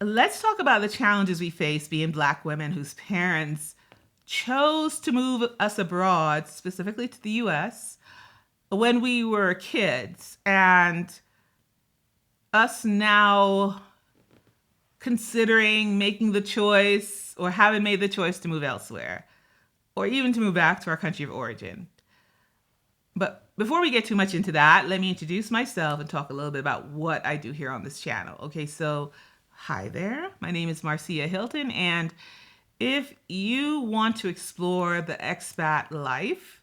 Let's talk about the challenges we face being Black women whose parents chose to move us abroad, specifically to the US, when we were kids, and us now considering making the choice or having made the choice to move elsewhere or even to move back to our country of origin. But before we get too much into that, let me introduce myself and talk a little bit about what I do here on this channel. Okay, so hi there. My name is Marcia Hilton, and if you want to explore the expat life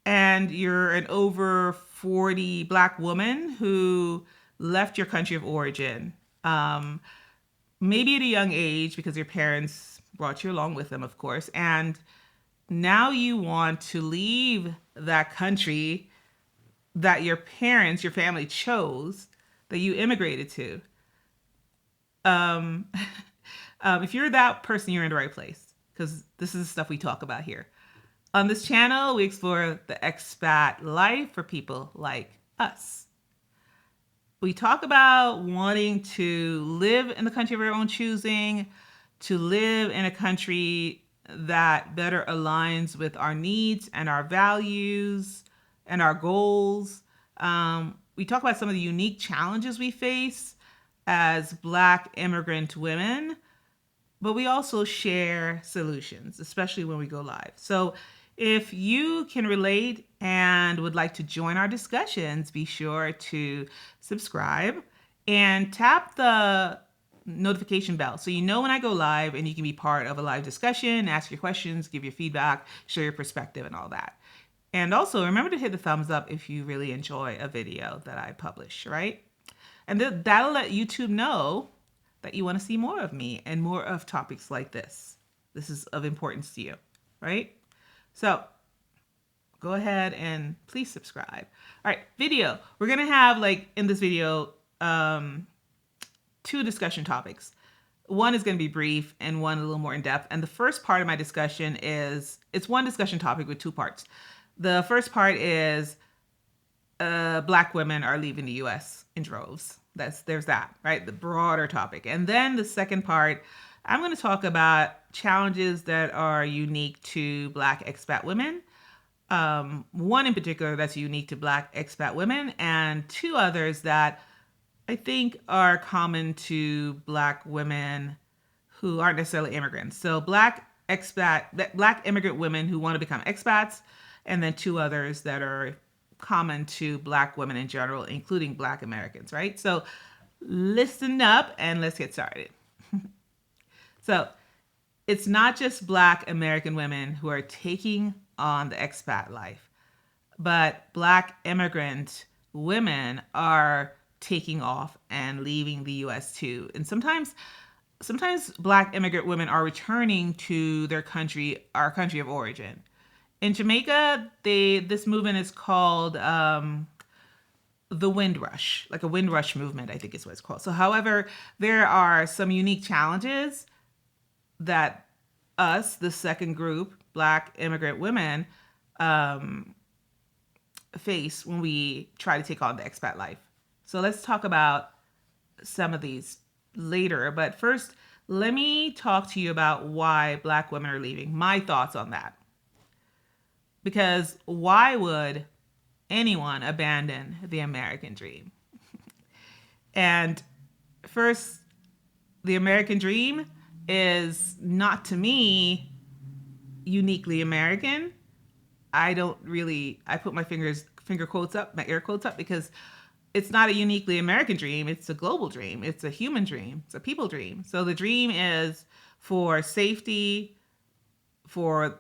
and you're an over 40 Black woman who left your country of origin, maybe at a young age because your parents brought you along with them, of course, and now you want to leave that country that your parents, your family chose, that you immigrated to. Um, if you're that person, you're in the right place because this is the stuff we talk about here. On this channel, we explore the expat life for people like us. We talk about wanting to live in the country of our own choosing, to live in a country that better aligns with our needs and our values and our goals. We talk about some of the unique challenges we face as Black immigrant women, but we also share solutions, especially when we go live. So if you can relate and would like to join our discussions, be sure to subscribe and tap the notification bell so you know when I go live and you can be part of a live discussion, ask your questions, give your feedback, share your perspective and all that. And also remember to hit the thumbs up if you really enjoy a video that I publish, right? And that'll let YouTube know that you want to see more of me and more of topics like this. This is of importance to you, right? So go ahead and please subscribe. All right, video. We're going to have, like, in this video, two discussion topics. One is going to be brief and one a little more in depth. And the first part of my discussion it's one discussion topic with two parts. The first part is Black women are leaving the US in droves. There's that, right? The broader topic. And then the second part, I'm going to talk about challenges that are unique to Black expat women. One in particular that's unique to Black expat women, and two others that I think are common to Black women who aren't necessarily immigrants. So Black immigrant women who want to become expats, and then two others that are common to Black women in general, including Black Americans, right? So listen up and let's get started. So it's not just Black American women who are taking on the expat life, but Black immigrant women are taking off and leaving the US too. And sometimes Black immigrant women are returning to their country, our country of origin. In Jamaica, this movement is called the Windrush, like a Windrush movement, I think is what it's called. So however, there are some unique challenges that us, the second group, Black immigrant women, face when we try to take on the expat life. So let's talk about some of these later. But first, let me talk to you about why Black women are leaving, my thoughts on that. Because why would anyone abandon the American dream? And first, the American dream is not, to me, uniquely American. I put my finger quotes up, my air quotes up, because it's not a uniquely American dream. It's a global dream. It's a human dream. It's a people dream. So the dream is for safety, for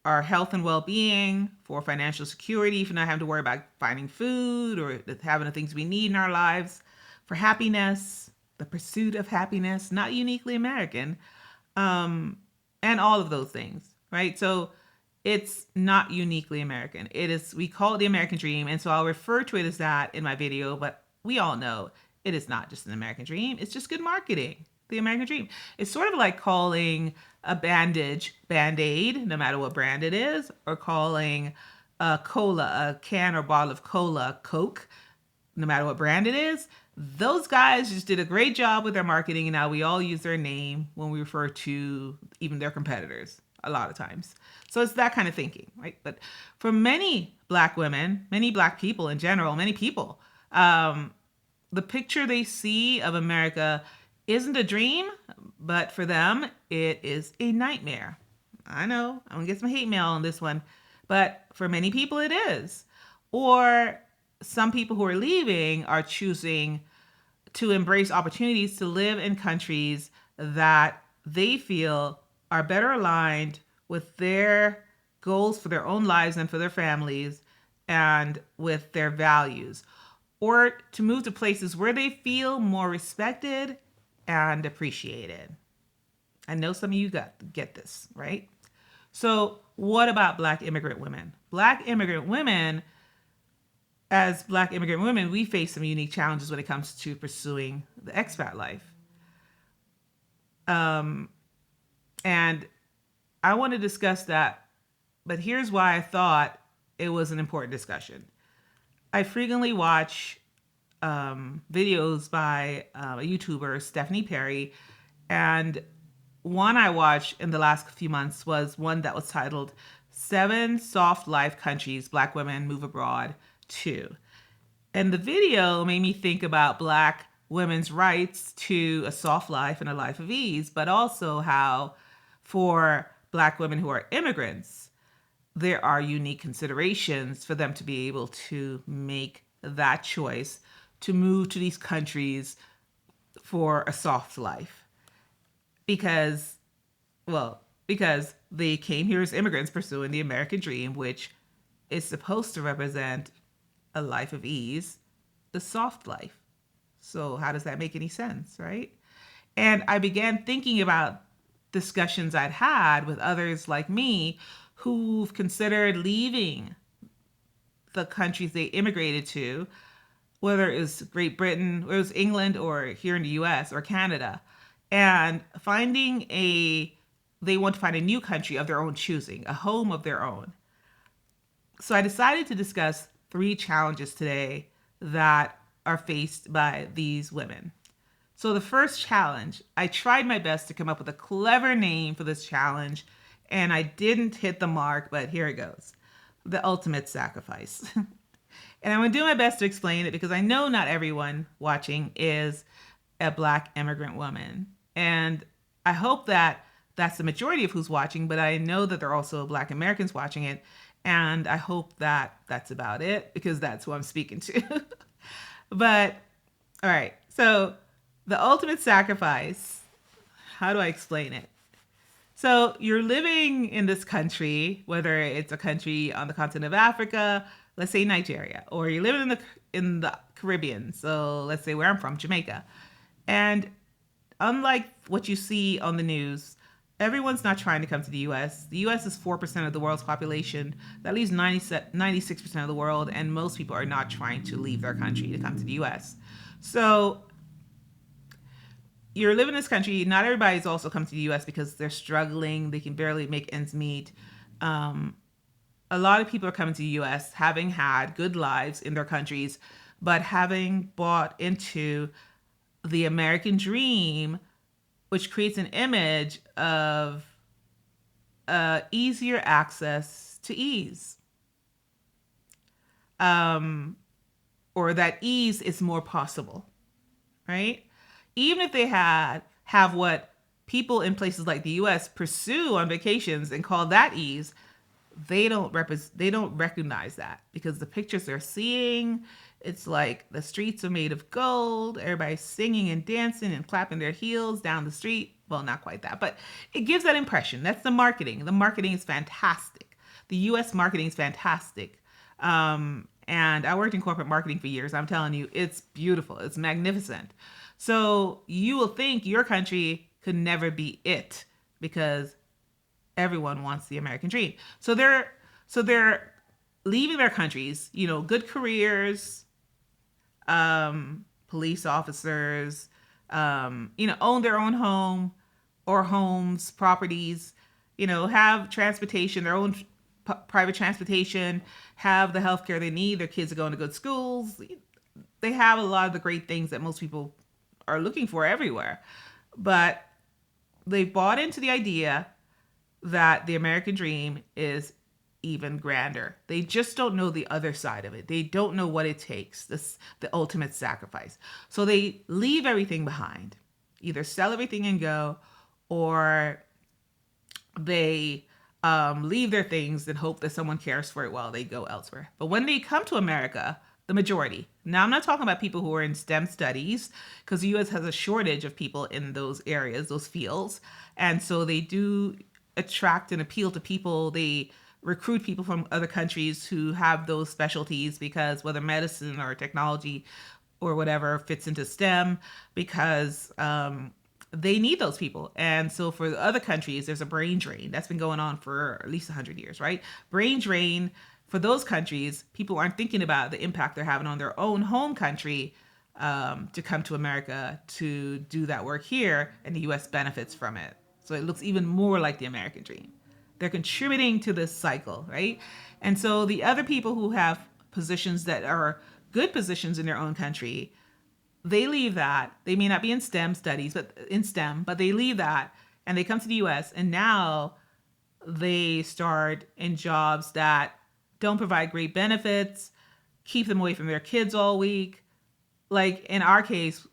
our health and well-being, for financial security, for not having to worry about finding food or having the things we need in our lives, for happiness, the pursuit of happiness, not uniquely American, and all of those things, right? So it's not uniquely American. We call it the American dream, and so I'll refer to it as that in my video, but we all know it is not just an American dream. It's just good marketing. The American dream. It's sort of like calling a bandage Band-Aid, no matter what brand it is, or calling a cola, a can or bottle of cola, Coke, no matter what brand it is. Those guys just did a great job with their marketing, and now we all use their name when we refer to even their competitors a lot of times. So it's that kind of thinking, right? But for many Black women, many Black people in general, many people, the picture they see of America isn't a dream, but for them, it is a nightmare. I know, I'm gonna get some hate mail on this one, but for many people, it is. Or some people who are leaving are choosing to embrace opportunities to live in countries that they feel are better aligned with their goals for their own lives and for their families and with their values, or to move to places where they feel more respected and appreciated. I know some of you get this, right? So, what about Black immigrant women? Black immigrant women, as Black immigrant women, we face some unique challenges when it comes to pursuing the expat life. And I want to discuss that, but here's why I thought it was an important discussion. I frequently watch videos by a YouTuber, Stephanie Perry, and one I watched in the last few months was one that was titled 7 Soft Life Countries Black Women Move Abroad To. And the video made me think about Black women's rights to a soft life and a life of ease, but also how for Black women who are immigrants, there are unique considerations for them to be able to make that choice to move to these countries for a soft life. Because they came here as immigrants pursuing the American dream, which is supposed to represent a life of ease, the soft life. So how does that make any sense, right? And I began thinking about discussions I'd had with others like me who've considered leaving the countries they immigrated to, whether it was Great Britain, or it was England, or here in the US or Canada, and they want to find a new country of their own choosing, a home of their own. So I decided to discuss 3 challenges today that are faced by these women. So the first challenge, I tried my best to come up with a clever name for this challenge, and I didn't hit the mark, but here it goes. The ultimate sacrifice. And I'm going to do my best to explain it because I know not everyone watching is a Black immigrant woman. And I hope that that's the majority of who's watching, but I know that there are also Black Americans watching it. And I hope that that's about it because that's who I'm speaking to. But, all right. So the ultimate sacrifice, how do I explain it? So you're living in this country, whether it's a country on the continent of Africa, let's say Nigeria, or you're living in the Caribbean, so let's say where I'm from, Jamaica. And unlike what you see on the news, everyone's not trying to come to the U.S. The U.S. is 4% of the world's population. That leaves 96% of the world, and most people are not trying to leave their country to come to the U.S. So you're living in this country. Not everybody's also come to the U.S. because they're struggling. They can barely make ends meet. A lot of people are coming to the U.S. having had good lives in their countries, but having bought into the American dream, which creates an image of easier access to ease. Or that ease is more possible, right? Even if they have what people in places like the U.S. pursue on vacations and call that ease, they don't recognize that because the pictures they're seeing, it's like the streets are made of gold, everybody's singing and dancing and clapping their heels down the street. Well, not quite that, but it gives that impression. That's the marketing. The marketing is fantastic. The U.S. marketing is fantastic. And I worked in corporate marketing for years. I'm telling you, it's beautiful. It's magnificent. So you will think your country could never be it because everyone wants the American dream. So they're leaving their countries, good careers, police officers, own their own home or homes, properties, have transportation, their own private transportation, have the healthcare they need. Their kids are going to good schools. they have a lot of the great things that most people are looking for everywhere. But they bought into the idea that the American dream is even grander. They just don't know the other side of it. They don't know what it takes, the ultimate sacrifice. So they leave everything behind, either sell everything and go, or they leave their things and hope that someone cares for it while they go elsewhere. But when they come to America, the majority, now I'm not talking about people who are in STEM studies, because the US has a shortage of people in those areas, those fields. And so they do attract and appeal to people. They recruit people from other countries who have those specialties, because whether medicine or technology or whatever fits into STEM, because they need those people. And so for the other countries, there's a brain drain that's been going on for at least 100 years, right? Brain drain for those countries. People aren't thinking about the impact they're having on their own home country, to come to America to do that work here, and the US benefits from it. So it looks even more like the American dream. They're contributing to this cycle, right? And so the other people who have positions that are good positions in their own country, they leave that. They may not be in STEM studies, but in STEM, but they leave that and they come to the US, and now they start in jobs that don't provide great benefits, keep them away from their kids all week. Like in our case,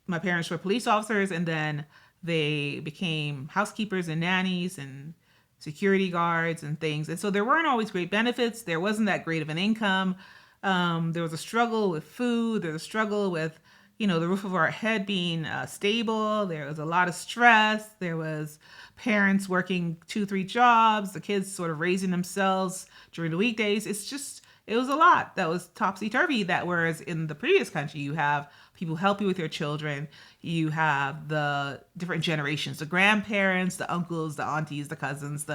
my parents were police officers, and then they became housekeepers and nannies and security guards and things. And so there weren't always great benefits. There wasn't that great of an income. There was a struggle with food. There was a struggle with, the roof of our head being stable. There was a lot of stress. There was parents working 2-3 jobs, the kids sort of raising themselves during the weekdays. It was a lot that was topsy-turvy. That whereas in the previous country, you have people help you with your children. You have the different generations, the grandparents, the uncles, the aunties, the cousins,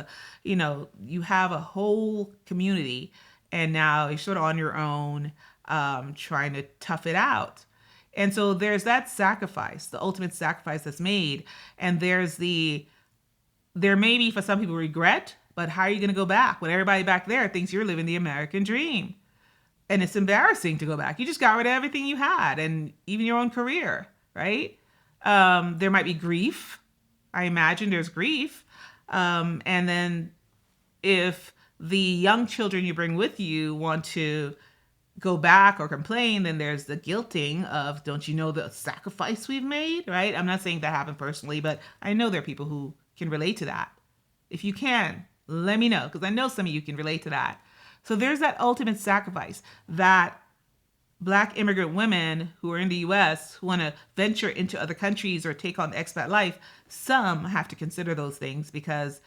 you have a whole community. And now you're sort of on your own, trying to tough it out. And so there's that sacrifice, the ultimate sacrifice that's made. And there may be for some people regret, but how are you going to go back when everybody back there thinks you're living the American dream? And it's embarrassing to go back. You just got rid of everything you had, and even your own career, right? There might be grief. I imagine there's grief. And then if the young children you bring with you want to go back or complain, then there's the guilting of, don't you know the sacrifice we've made, right? I'm not saying that happened personally, but I know there are people who can relate to that. If you can, let me know, because I know some of you can relate to that. So there's that ultimate sacrifice that Black immigrant women who are in the US who want to venture into other countries or take on the expat life, some have to consider those things, because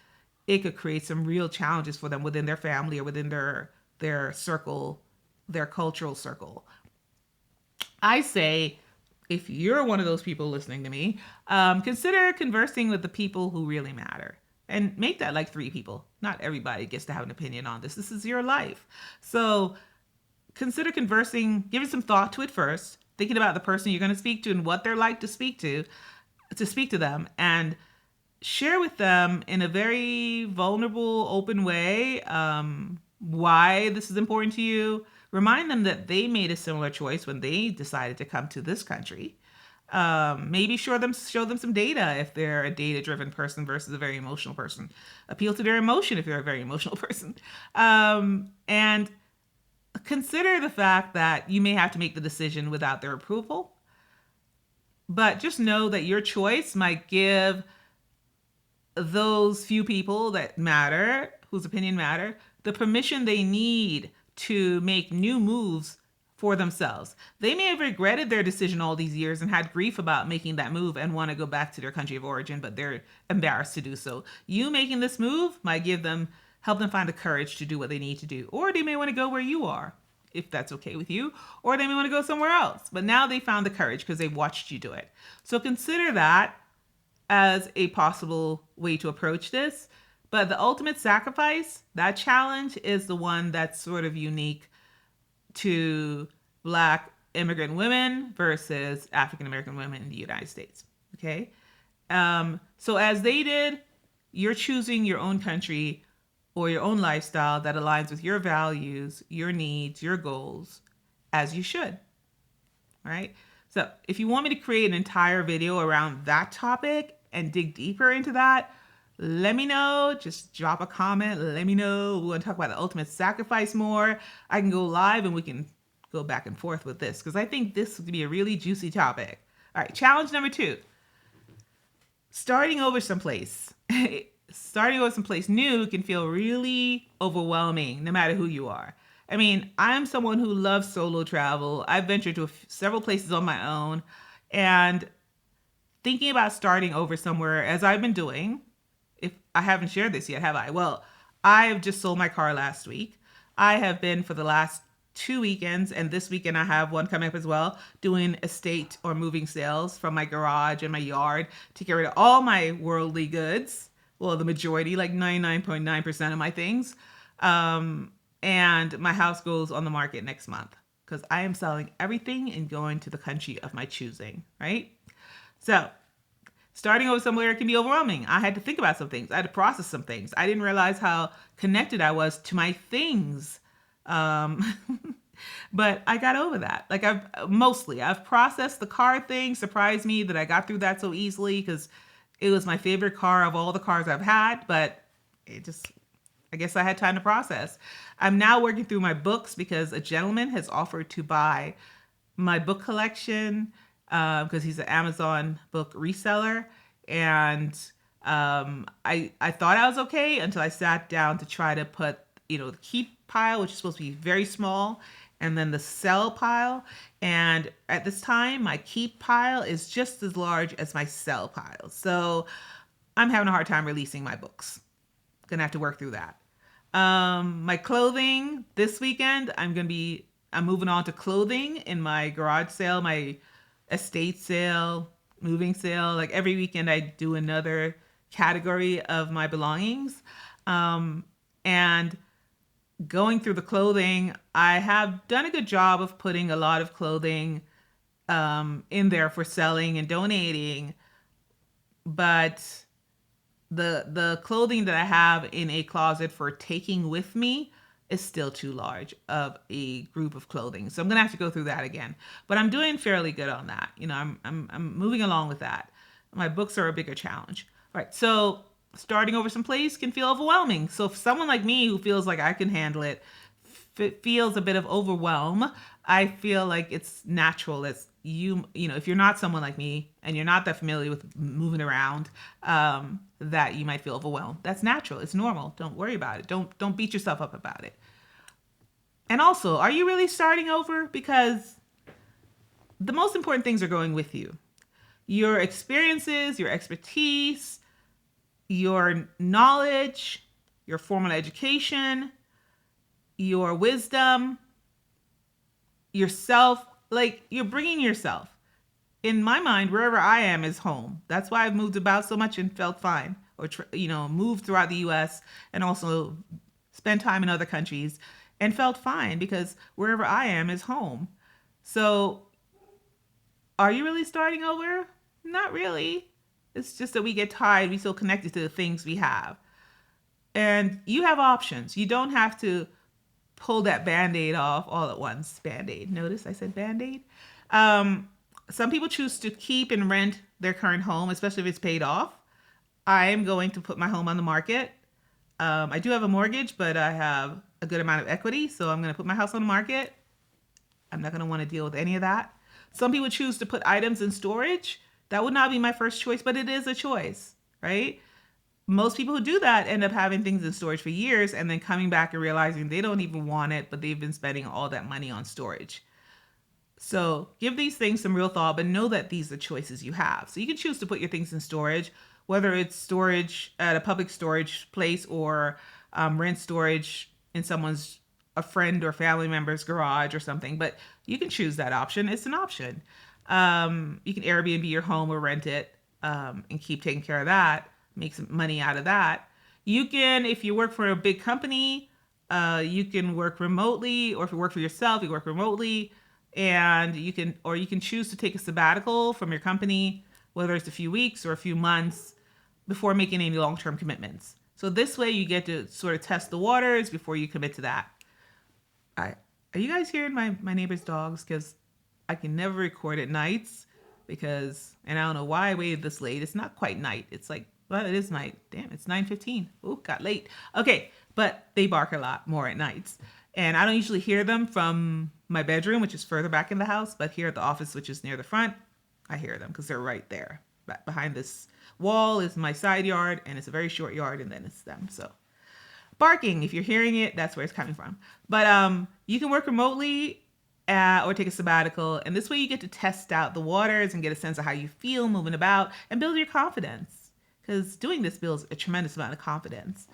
it could create some real challenges for them within their family or within their circle, their cultural circle. I say, if you're one of those people listening to me, consider conversing with the people who really matter. And make that like 3 people. Not everybody gets to have an opinion on this. This is your life. So consider conversing, giving some thought to it first, thinking about the person you're going to speak to and what they're like to speak to them, and share with them in a very vulnerable, open way why this is important to you. Remind them that they made a similar choice when they decided to come to this country. Maybe show them some data if they're a data-driven person versus a very emotional person. Appeal to their emotion if they're a very emotional person. And consider the fact that you may have to make the decision without their approval. But just know that your choice might give those few people that matter, whose opinion matter, the permission they need to make new moves for themselves. They may have regretted their decision all these years and had grief about making that move and want to go back to their country of origin, but they're embarrassed to do so. You making this move might help them find the courage to do what they need to do. Or they may want to go where you are, if that's okay with you, or they may want to go somewhere else. But now they found the courage because they watched you do it. So consider that as a possible way to approach this. But the ultimate sacrifice, that challenge, is the one that's sort of unique to Black immigrant women versus African American women in the United States. Okay? So as they did, you're choosing your own country or your own lifestyle that aligns with your values, your needs, your goals, as you should. All right. So if you want me to create an entire video around that topic and dig deeper into that, let me know. Just drop a comment. Let me know. We want to talk about the ultimate sacrifice more. I can go live and we can go back and forth with this because I think this would be a really juicy topic. All right. Challenge number 2. Starting over someplace. Starting over someplace new can feel really overwhelming no matter who you are. I mean, I'm someone who loves solo travel. I've ventured to several places on my own, and thinking about starting over somewhere, as I've been doing, if I haven't shared this yet, have I? Well, I have just sold my car last week. I have been for the last 2 weekends, and this weekend I have one coming up as well, doing estate or moving sales from my garage and my yard to get rid of all my worldly goods. Well, the majority, like 99.9% of my things. And my house goes on the market next month because I am selling everything and going to the country of my choosing, right? So starting over somewhere can be overwhelming. I had to think about some things. I had to process some things. I didn't realize how connected I was to my things. But I got over that. Like I've processed the car thing. Surprised me that I got through that so easily because it was my favorite car of all the cars I've had, but I guess I had time to process. I'm now working through my books because a gentleman has offered to buy my book collection because he's an Amazon book reseller. And I thought I was okay until I sat down to try to put, the keep pile, which is supposed to be very small, and then the sell pile. And at this time, my keep pile is just as large as my sell pile. So I'm having a hard time releasing my books. Gonna have to work through that. My clothing this weekend, I'm moving on to clothing in my garage sale, my estate sale, moving sale. Like every weekend I do another category of my belongings. And going through the clothing, I have done a good job of putting a lot of clothing in there for selling and donating. But the clothing that I have in a closet for taking with me is still too large of a group of clothing. So I'm gonna have to go through that again. But I'm doing fairly good on that. I'm moving along with that. My books are a bigger challenge. All right. So starting over someplace can feel overwhelming. So if someone like me who feels like I can handle it feels a bit of overwhelm, I feel like it's natural. It's if you're not someone like me and you're not that familiar with moving around, that you might feel overwhelmed. That's natural. It's normal. Don't worry about it. Don't beat yourself up about it. And also, are you really starting over? Because the most important things are going with you. Your experiences, your expertise, your knowledge, your formal education, your wisdom, yourself, like you're bringing yourself. In my mind, wherever I am is home. That's why I've moved about so much and felt fine, or moved throughout the U.S. and also spent time in other countries and felt fine because wherever I am is home. So are you really starting over? Not really. It's just that we get tired. We feel connected to the things we have. And you have options. You don't have to pull that Band-Aid off all at once. Band-Aid. Notice I said Band-Aid. Some people choose to keep and rent their current home, especially if it's paid off. I am going to put my home on the market. I do have a mortgage, but I have a good amount of equity, so I'm going to put my house on the market. I'm not going to want to deal with any of that. Some people choose to put items in storage. That would not be my first choice, but it is a choice, right? Most people who do that end up having things in storage for years and then coming back and realizing they don't even want it, but they've been spending all that money on storage. So give these things some real thought, but know that these are choices you have. So you can choose to put your things in storage, whether it's storage at a public storage place or rent storage in a friend or family member's garage or something. But you can choose that option. It's an option. You can Airbnb your home or rent it and keep taking care of that. Make some money out of that. You can, if you work for a big company, you can work remotely, or if you work for yourself, you work remotely. And you can choose to take a sabbatical from your company, whether it's a few weeks or a few months, before making any long-term commitments. So this way you get to sort of test the waters before you commit to that. All right. Are you guys hearing my neighbor's dogs? Because I can never record at nights because, and I don't know why I waited this late. It's not quite night. It's like, well, it is night. Damn, it's 9:15. Oh, got late. Okay, but they bark a lot more at nights. And I don't usually hear them from my bedroom, which is further back in the house, but here at the office, which is near the front, I hear them because they're right there. Behind this wall is my side yard, and it's a very short yard, and then it's them. So barking, if you're hearing it, that's where it's coming from. But you can work remotely or take a sabbatical, and this way you get to test out the waters and get a sense of how you feel moving about and build your confidence, because doing this builds a tremendous amount of confidence.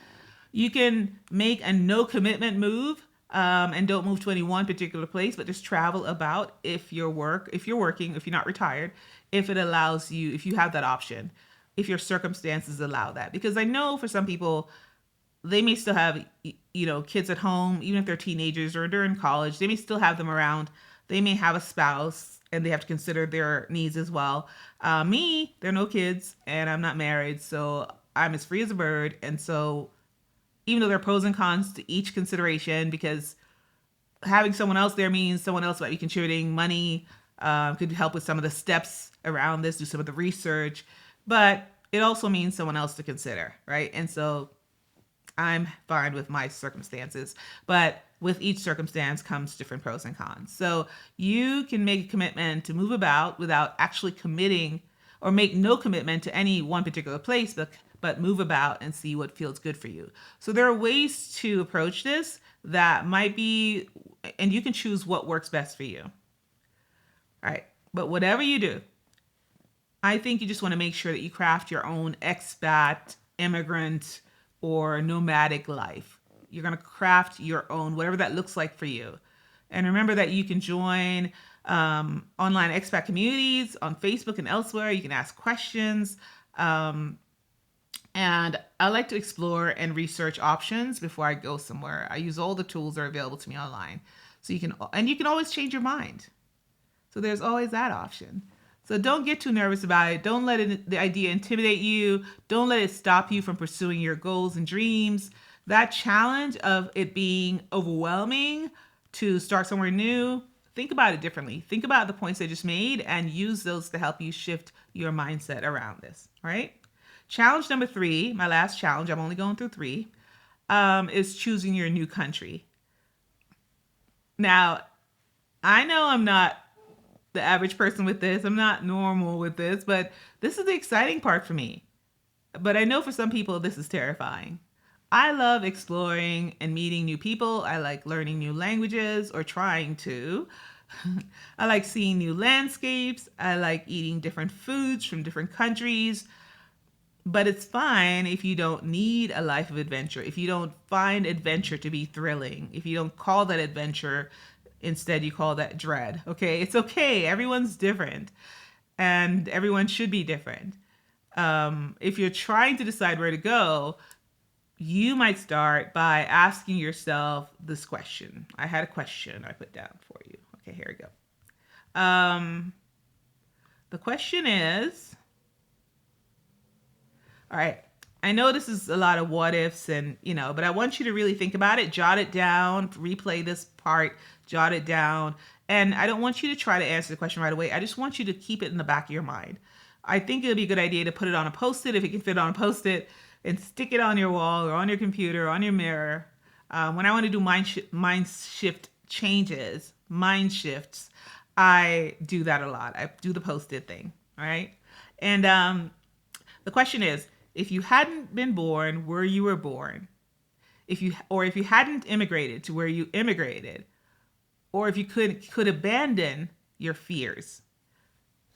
You can make a no commitment move, and don't move to any one particular place, but just travel about if you're working, if you're not retired, if it allows you, if you have that option, if your circumstances allow that. Because I know for some people, they may still have, kids at home, even if they're teenagers or they're in college, they may still have them around. They may have a spouse and they have to consider their needs as well. Me, there are no kids and I'm not married, so I'm as free as a bird. And so even though there are pros and cons to each consideration, because having someone else there means someone else might be contributing money, could help with some of the steps around this, do some of the research, but it also means someone else to consider, right? And so I'm fine with my circumstances, but with each circumstance comes different pros and cons. So you can make a commitment to move about without actually committing, or make no commitment to any one particular place, but move about and see what feels good for you. So there are ways to approach this that might be, and you can choose what works best for you. All right. But whatever you do, I think you just want to make sure that you craft your own expat, immigrant, or nomadic life. You're going to craft your own, whatever that looks like for you. And remember that you can join online expat communities on Facebook and elsewhere. You can ask questions. And I like to explore and research options before I go somewhere. I use all the tools that are available to me online. So you can always change your mind. So there's always that option. So don't get too nervous about it. Don't let the idea intimidate you. Don't let it stop you from pursuing your goals and dreams. That challenge of it being overwhelming to start somewhere new, think about it differently. Think about the points I just made and use those to help you shift your mindset around this, right? Challenge number 3, my last challenge, I'm only going through 3, is choosing your new country. Now, I know I'm not the average person with this. I'm not normal with this, but this is the exciting part for me. But I know for some people, this is terrifying. I love exploring and meeting new people. I like learning new languages, or trying to. I like seeing new landscapes. I like eating different foods from different countries. But it's fine if you don't need a life of adventure, if you don't find adventure to be thrilling, if you don't call that adventure, instead you call that dread, okay? It's okay. Everyone's different, and everyone should be different. If you're trying to decide where to go, you might start by asking yourself this question. I had a question I put down for you. Okay, here we go. The question is, all right, I know this is a lot of what ifs and, but I want you to really think about it, jot it down, replay this part, jot it down. And I don't want you to try to answer the question right away. I just want you to keep it in the back of your mind. I think it would be a good idea to put it on a Post-it, if it can fit on a Post-it, and stick it on your wall or on your computer or on your mirror. When I want to do mind shifts, I do that a lot. I do the Post-it thing, all right? And the question is, if you hadn't been born where you were born, if you hadn't immigrated to where you immigrated, or if you could abandon your fears.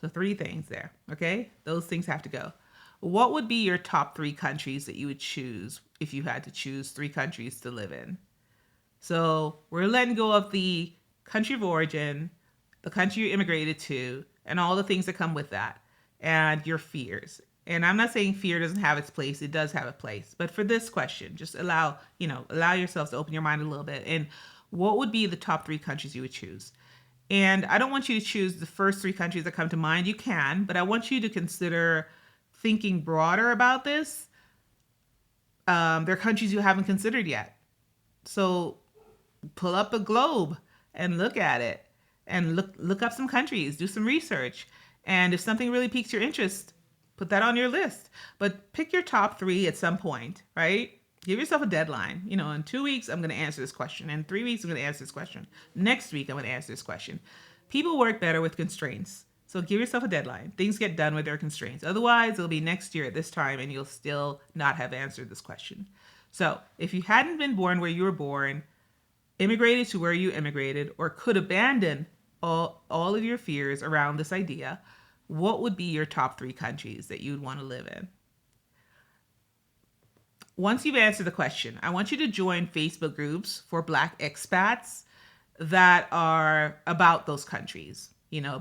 So 3 things there, okay? Those things have to go. What would be your top 3 countries that you would choose if you had to choose 3 countries to live in? So we're letting go of the country of origin, the country you immigrated to, and all the things that come with that, and your fears. And I'm not saying fear doesn't have its place. It does have a place. But for this question, just allow yourselves to open your mind a little bit. And what would be the top 3 countries you would choose? And I don't want you to choose the first 3 countries that come to mind. You can, but I want you to consider thinking broader about this. There are countries you haven't considered yet. So pull up a globe and look at it and look up some countries, do some research. And if something really piques your interest, put that on your list. But pick your top 3 at some point, right? Give yourself a deadline. In 2 weeks, I'm going to answer this question. In 3 weeks, I'm going to answer this question. Next week, I'm going to answer this question. People work better with constraints. So give yourself a deadline. Things get done with their constraints. Otherwise, it'll be next year at this time and you'll still not have answered this question. So if you hadn't been born where you were born, immigrated to where you immigrated, or could abandon all of your fears around this idea, what would be your top 3 countries that you'd want to live in? Once you've answered the question, I want you to join Facebook groups for Black expats that are about those countries.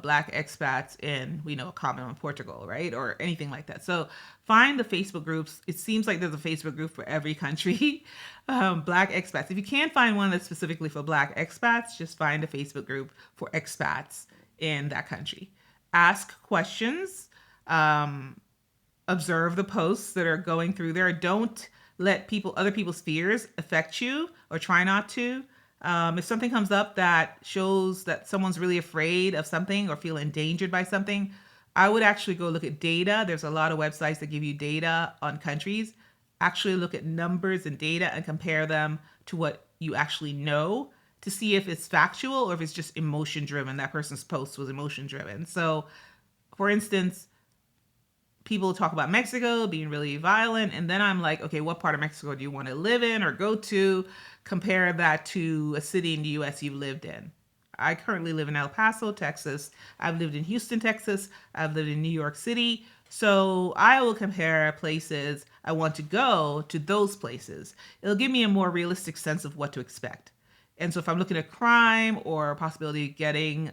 Black expats in, a common in Portugal, right? Or anything like that. So find the Facebook groups. It seems like there's a Facebook group for every country. Black expats. If you can't find one that's specifically for Black expats, just find a Facebook group for expats in that country. Ask questions. Observe the posts that are going through there. Don't let other people's fears affect you, or try not to. If something comes up that shows that someone's really afraid of something or feel endangered by something, I would actually go look at data. There's a lot of websites that give you data on countries. Actually look at numbers and data and compare them to what you actually know to see if it's factual or if it's just emotion driven. That person's post was emotion driven. So, for instance, people talk about Mexico being really violent, and then I'm like, okay, what part of Mexico do you want to live in or go to? Compare that to a city in the US you've lived in. I currently live in El Paso, Texas. I've lived in Houston, Texas. I've lived in New York City. So I will compare places I want to go to those places. It'll give me a more realistic sense of what to expect. And so if I'm looking at crime or possibility of getting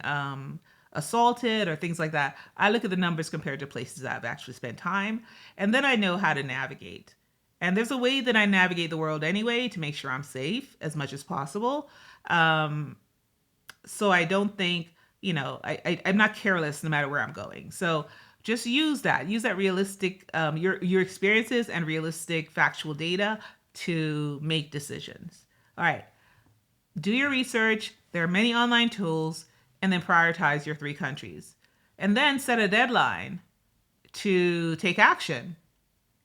assaulted or things like that, I look at the numbers compared to places I've actually spent time, and then I know how to navigate. And there's a way that I navigate the world anyway to make sure I'm safe as much as possible. So I don't think, I'm not careless no matter where I'm going. So just use that realistic, your experiences and realistic factual data to make decisions. All right. Do your research. There are many online tools. And then prioritize your 3 countries. And then set a deadline to take action.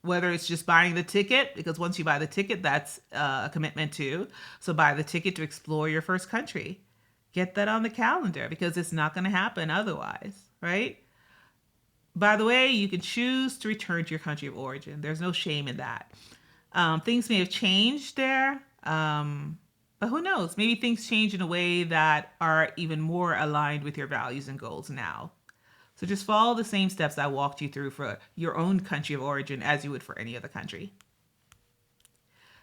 Whether it's just buying the ticket, because once you buy the ticket, that's a commitment too. So buy the ticket to explore your first country. Get that on the calendar because it's not going to happen otherwise, right? By the way, you can choose to return to your country of origin. There's no shame in that. Things may have changed there. But who knows? Maybe things change in a way that are even more aligned with your values and goals now. So just follow the same steps I walked you through for your own country of origin as you would for any other country.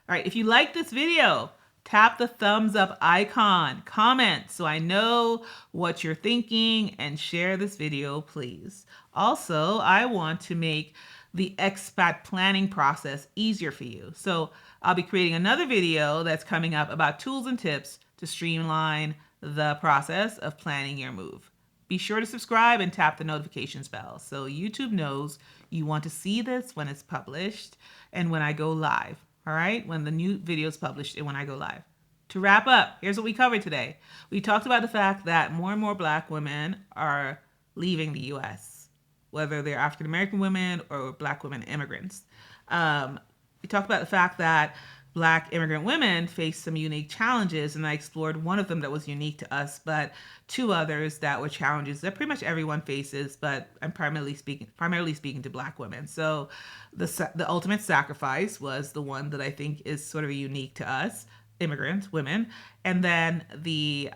All right, if you like this video, tap the thumbs up icon, comment so I know what you're thinking, and share this video, please. Also, I want to make the expat planning process easier for you. So I'll be creating another video that's coming up about tools and tips to streamline the process of planning your move. Be sure to subscribe and tap the notifications bell so YouTube knows you want to see this when it's published and when I go live. All right? When the new video is published and when I go live. To wrap up, here's what we covered today. We talked about the fact that more and more Black women are leaving the U.S., whether they're African American women or Black women immigrants. We talked about the fact that Black immigrant women face some unique challenges, and I explored one of them that was unique to us, but 2 others that were challenges that pretty much everyone faces, but I'm primarily speaking to Black women. So the ultimate sacrifice was the one that I think is sort of unique to us, immigrant women, and then the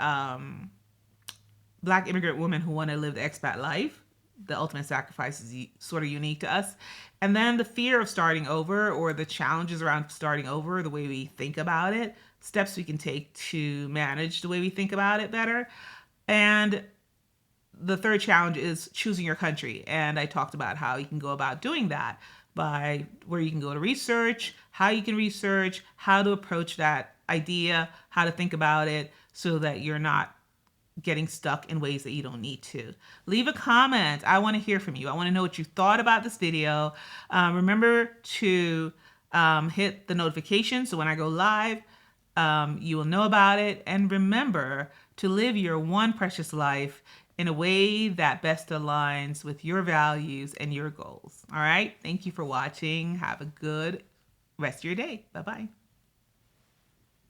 Black immigrant women who want to live the expat life. The ultimate sacrifice is sort of unique to us. And then the fear of starting over, or the challenges around starting over, the way we think about it, steps we can take to manage the way we think about it better. And the third challenge is choosing your country. And I talked about how you can go about doing that, by where you can go to research, how you can research, how to approach that idea, how to think about it so that you're not getting stuck in ways that you don't need to. Leave a comment. I want to hear from you. I want to know what you thought about this video. Remember to hit the notification so when I go live, you will know about it. And remember to live your one precious life in a way that best aligns with your values and your goals. All right. Thank you for watching. Have a good rest of your day. Bye bye.